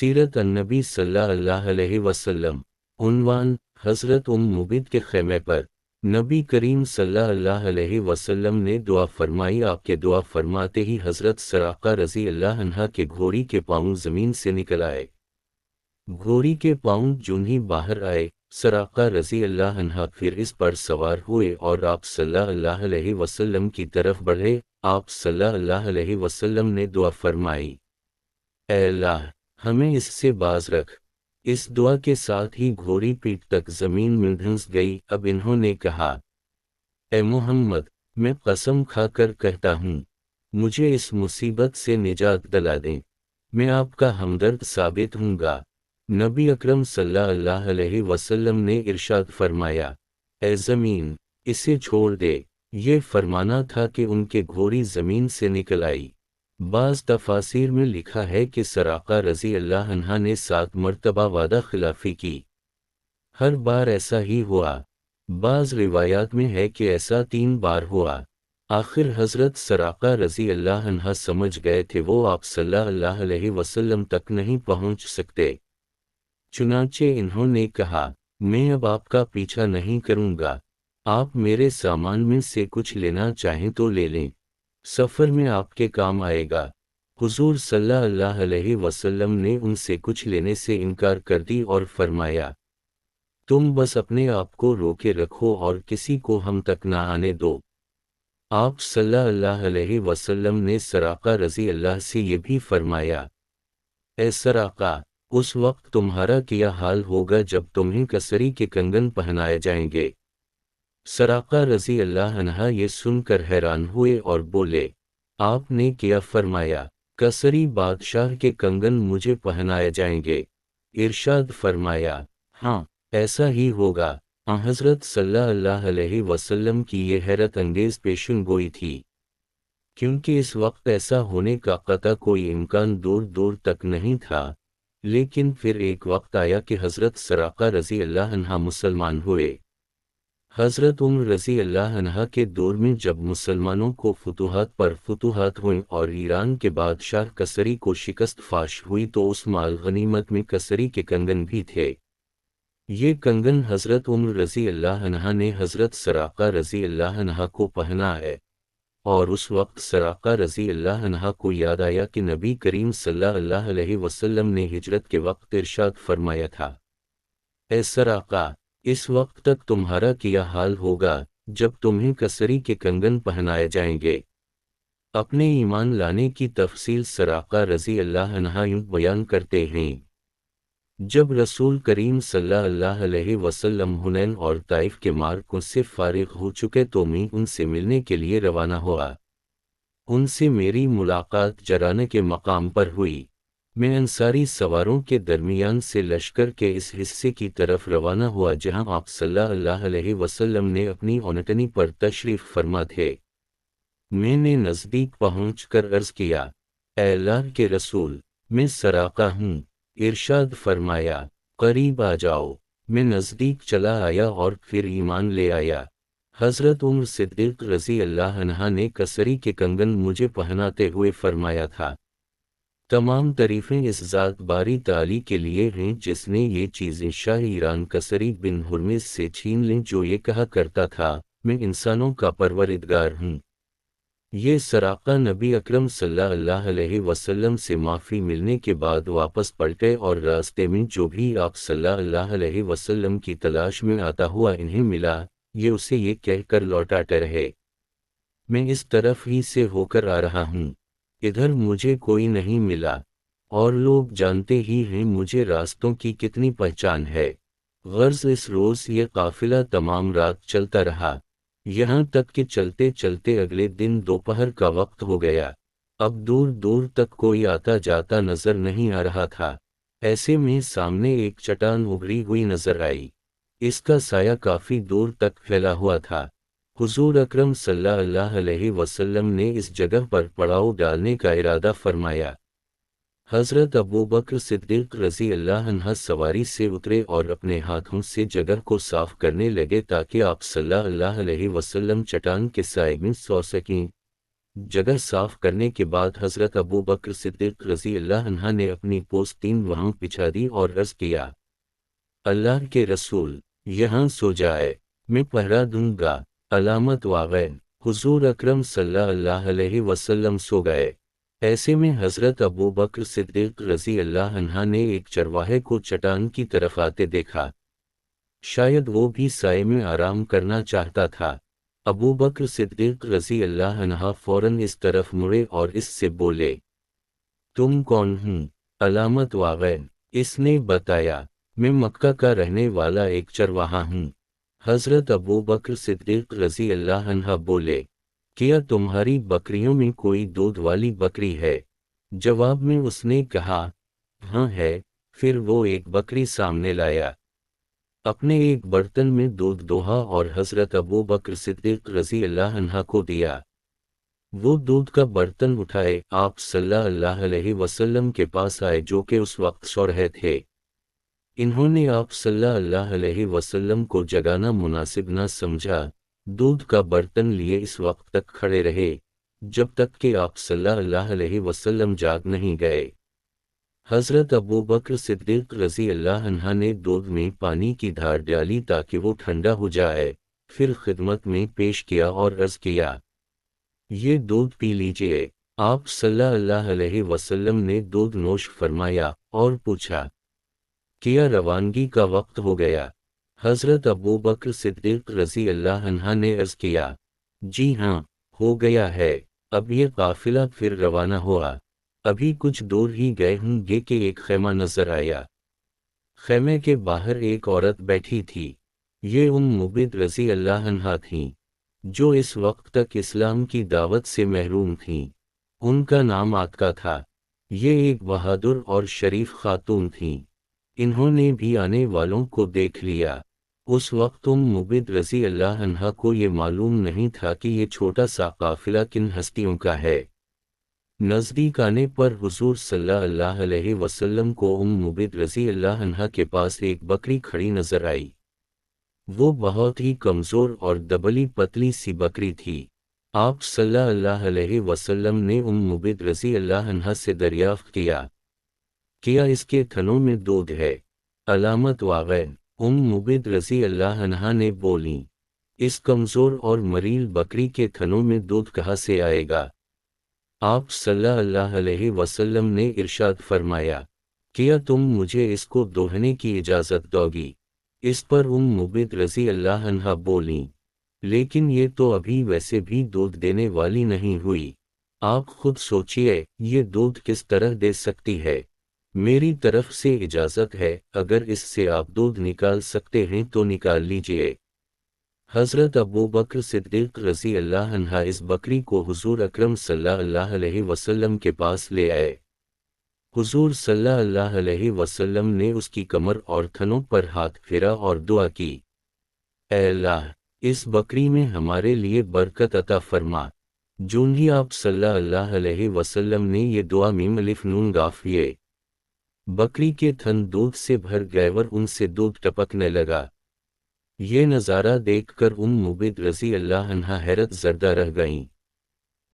सीरत अन्नबी सल्लल्लाहु अलैहि वसल्लम। उन्वान, हज़रत मुबिद के ख़ैमे पर नबी करीम सल्लल्लाहु अलैहि वसल्लम ने दुआ फरमाई। आपके दुआ फरमाते ही हज़रत सराक़ा रज़ी अल्लाह अन्हा के घोड़ी के पाँव ज़मीन से निकल आए। घोड़ी के पाँव जूं ही बाहर आए, सराक़ा रज़ी अल्लाह अन्हा फिर इस पर सवार हुए और आप सल्लल्लाहु अलैहि वसल्लम की तरफ बढ़े। आप सल्लल्लाहु अलैहि वसल्लम ने दुआ फरमाई, ऐ अल्लाह, हमें इससे बाज रख। इस दुआ के साथ ही घोड़ी पीठ तक ज़मीन में धंस गई। अब इन्होंने कहा, ए मोहम्मद, मैं कसम खाकर कहता हूँ, मुझे इस मुसीबत से निजात दिला दें, मैं आपका हमदर्द साबित हूँगा। नबी अकरम सल्लल्लाहु अलैहि वसल्लम ने इरशाद फरमाया, ए ज़मीन, इसे छोड़ दे। ये फरमाना था कि उनके घोड़ी ज़मीन से निकल आई। बाज़ तफासिर में लिखा है कि सराक़ा रज़ी अल्लाह अन्हा ने 7 मरतबा वादा खिलाफ़ी की। हर बार ऐसा ही हुआ। बाज़ रिवायात में है कि ऐसा 3 बार हुआ। आखिर हज़रत सराक़ा रज़ी अल्लाह अन्हा समझ गए थे वो आप सल्लल्लाहु अलैहि वसल्लम तक नहीं पहुँच सकते। चुनांचे इन्होंने कहा, मैं अब आपका पीछा नहीं करूँगा। आप मेरे सामान में से कुछ लेना चाहें तो ले लें, सफ़र में आपके काम आएगा। हुज़ूर सल्लल्लाहु अलैहि वसल्लम ने उनसे कुछ लेने से इनकार कर दी और फरमाया, तुम बस अपने आप को रोके रखो और किसी को हम तक ना आने दो। आप सल्लल्लाहु अलैहि वसल्लम ने सराक़ा रज़ी अल्लाह से ये भी फरमाया, ए सराक़ा, उस वक्त तुम्हारा क्या हाल होगा जब तुम्हें कसरी के कंगन पहनाए जाएंगे। सराक़ा रज़ी अल्लाह अन्हा ये सुनकर हैरान हुए और बोले, आपने क्या फरमाया? कसरी बादशाह के कंगन मुझे पहनाए जाएंगे? इरशाद फरमाया, हाँ, ऐसा ही होगा। हज़रत सल्लल्लाहु अलैहि वसल्लम की ये हैरत अंगेज़ पेशन गोई थी, क्योंकि इस वक्त ऐसा होने का कतई कोई इम्कान दूर दूर तक नहीं था। लेकिन फिर एक वक्त आया कि हज़रत सराक़ा रज़ी अल्लाह अन्हा मुसलमान हुए। हज़रत रज़ी अल्लाह अन्हा के दौर में जब मुसलमानों को फुतूहात पर फुतूहात हुई और ईरान के बादशाह कसरी को शिकस्त फाश हुई तो उस माल गनीमत में कसरी के कंगन भी थे। ये कंगन हज़रत रज़ी अल्लाह अन्हा ने हज़रत सराक़ा रज़ी अल्लाह अन्हा को पहना है। और उस वक्त सराक़ा रज़ी अल्लाह अन्हा को याद आया कि नबी करीम सल्लल्लाहु अलैहि वसल्लम ने हिजरत के वक्त इरशाद फरमाया था, ए सराक़ा, इस वक्त तक तुम्हारा क्या हाल होगा जब तुम्हें कसरी के कंगन पहनाए जाएंगे। अपने ईमान लाने की तफसील सराक़ा रज़ी अल्लाह अन्हा यूं बयान करते हैं, जब रसूल करीम सल्लल्लाहु अलैहि वसल्लम हुनैन और ताइफ के मार्कों से फारिग हो चुके तो मैं उनसे मिलने के लिए रवाना हुआ। उनसे मेरी मुलाकात जराने के मकाम पर हुई। मैं अंसारी सवारों के दरमियान से लश्कर के इस हिस्से की तरफ रवाना हुआ जहां आप सल्लल्लाहु अलैहि वसल्लम ने अपनी ओनटनी पर तशरीफ़ फरमा थे। मैंने नज़दीक पहुंचकर अर्ज़ किया, ऐ अल्लाह के रसूल, मैं सराक़ा हूँ। इरशाद फरमाया, करीब आ जाओ। मैं नज़दीक चला आया और फिर ईमान ले आया। हज़रत सिद्दीक़ रज़ी अल्लाह अन्हा ने कसरी के कंगन मुझे पहनाते हुए फरमाया था, तमाम तारीफ़ें इस ज़ात बारी ताली के लिए हैं जिसने ये चीज़ें शाह ईरान कसरी बिन हुर्मिज़ से छीन लें, जो ये कहा करता था, मैं इंसानों का परवरिदगार हूँ। ये सराक़ा नबी अकरम सल्लल्लाहु अलैहि वसल्लम से माफ़ी मिलने के बाद वापस पलटे और रास्ते में जो भी आप सल्लल्लाहु अलैहि वसल्लम की तलाश में आता हुआ इन्हें मिला, ये उसे ये कहकर लौटाते रहे, मैं इस तरफ ही से होकर आ रहा हूँ, इधर मुझे कोई नहीं मिला। और लोग जानते ही हैं मुझे रास्तों की कितनी पहचान है। गर्ज़ इस रोज़ ये काफ़िला तमाम रात चलता रहा, यहाँ तक कि चलते चलते अगले दिन दोपहर का वक्त हो गया। अब दूर दूर तक कोई आता जाता नज़र नहीं आ रहा था। ऐसे में सामने एक चट्टान उभरी हुई नज़र आई। इसका साया काफ़ी दूर तक फैला हुआ था। हुज़ूर अकरम सल्लल्लाहु अलैहि वसल्लम ने इस जगह पर पड़ाव डालने का इरादा फरमाया। हज़रत अबू बकर सिद्दीक़ रज़ी अल्लाह अन्हा सवारी से उतरे और अपने हाथों से जगह को साफ करने लगे ताकि आप सल्लल्लाहु अलैहि वसल्लम चट्टान के साए में सो सकें। جگہ صاف کرنے کے بعد حضرت ابو بکر صدیق رضی اللہ عنہ نے اپنی پوستین وہاں بچھا دی اور عرض کیا، اللہ کے رسول، یہاں سو جائے، میں پہرا دوں گا۔ علامت واقع، حضور اکرم صلی اللہ علیہ وسلم سو گئے۔ ایسے میں حضرت ابو بکر صدیق رضی اللہ عنہ نے ایک چرواہے کو چٹان کی طرف آتے دیکھا، شاید وہ بھی سائے میں آرام کرنا چاہتا تھا۔ ابو بکر صدیق رضی اللہ عنہ فوراً اس طرف مڑے اور اس سے بولے، تم کون ہوں؟ علامت واقع، اس نے بتایا، میں مکہ کا رہنے والا ایک چرواہا ہوں۔ حضرت ابو بکر صدیق رضی اللہ عنہ بولے، کیا تمہاری بکریوں میں کوئی دودھ والی بکری ہے؟ جواب میں اس نے کہا، ہاں ہے۔ پھر وہ ایک بکری سامنے لایا، اپنے ایک برتن میں دودھ دوہا اور حضرت ابو بکر صدیق رضی اللہ عنہ کو دیا۔ وہ دودھ کا برتن اٹھائے آپ صلی اللہ علیہ وسلم کے پاس آئے جو کہ اس وقت سو رہے تھے۔ انہوں نے آپ صلی اللہ علیہ وسلم کو جگانا مناسب نہ سمجھا، دودھ کا برتن لیے اس وقت تک کھڑے رہے جب تک کہ آپ صلی اللہ علیہ وسلم جاگ نہیں گئے۔ حضرت ابو بکر صدیق رضی اللہ عنہ نے دودھ میں پانی کی دھار ڈالی تاکہ وہ ٹھنڈا ہو جائے، پھر خدمت میں پیش کیا اور عرض کیا، یہ دودھ پی لیجئے۔ آپ صلی اللہ علیہ وسلم نے دودھ نوش فرمایا اور پوچھا، کیا روانگی کا وقت ہو گیا؟ حضرت ابو بکر صدیق رضی اللہ عنہ نے عرض کیا، جی ہاں، ہو گیا ہے، اب یہ قافلہ پھر روانہ ہوا۔ ابھی کچھ دور ہی گئے ہوں گے کہ ایک خیمہ نظر آیا۔ خیمے کے باہر ایک عورت بیٹھی تھی، یہ مبید رضی اللہ عنہا تھیں، جو اس وقت تک اسلام کی دعوت سے محروم تھیں۔ ان کا نام عاتکہ تھا۔ یہ ایک بہادر اور شریف خاتون تھیں۔ انہوں نے بھی آنے والوں کو دیکھ لیا۔ اس وقت مبید رضی اللہ عنہا کو یہ معلوم نہیں تھا کہ یہ چھوٹا سا قافلہ کن ہستیوں کا ہے۔ نزدیک آنے پر حضور صلی اللہ علیہ وسلم کو مبید رضی اللہ عنہا کے پاس ایک بکری کھڑی نظر آئی۔ وہ بہت ہی کمزور اور دبلی پتلی سی بکری تھی۔ آپ صلی اللہ علیہ وسلم نے مبید رضی اللہ عنہا سے دریافت کیا، کیا اس کے تھنوں میں دودھ ہے؟ علامت واقع، مبید رضی اللہ عنہا نے بولیں، اس کمزور اور مریل بکری کے تھنوں میں دودھ کہاں سے آئے گا؟ آپ صلی اللہ علیہ وسلم نے ارشاد فرمایا، کیا تم مجھے اس کو دوہنے کی اجازت دو گی؟ اس پر مبید رضی اللہ عنہا بولیں، لیکن یہ تو ابھی ویسے بھی دودھ دینے والی نہیں ہوئی، آپ خود سوچئے یہ دودھ کس طرح دے سکتی ہے؟ میری طرف سے اجازت ہے، اگر اس سے آپ دودھ نکال سکتے ہیں تو نکال لیجئے۔ حضرت ابو بکر صدیق رضی اللہ عنہ اس بکری کو حضور اکرم صلی اللہ علیہ وسلم کے پاس لے آئے۔ حضور صلی اللہ علیہ وسلم نے اس کی کمر اور تھنوں پر ہاتھ پھیرا اور دعا کی، اے اللہ، اس بکری میں ہمارے لیے برکت عطا فرما۔ جون ہی آپ صلی اللہ علیہ وسلم نے یہ دعا میم الف نون قاف یہ، بکری کے تھن دودھ سے بھر گئے اور ان سے دودھ ٹپکنے لگا۔ یہ نظارہ دیکھ کر مبید رضی اللہ عنہا حیرت زدہ رہ گئیں۔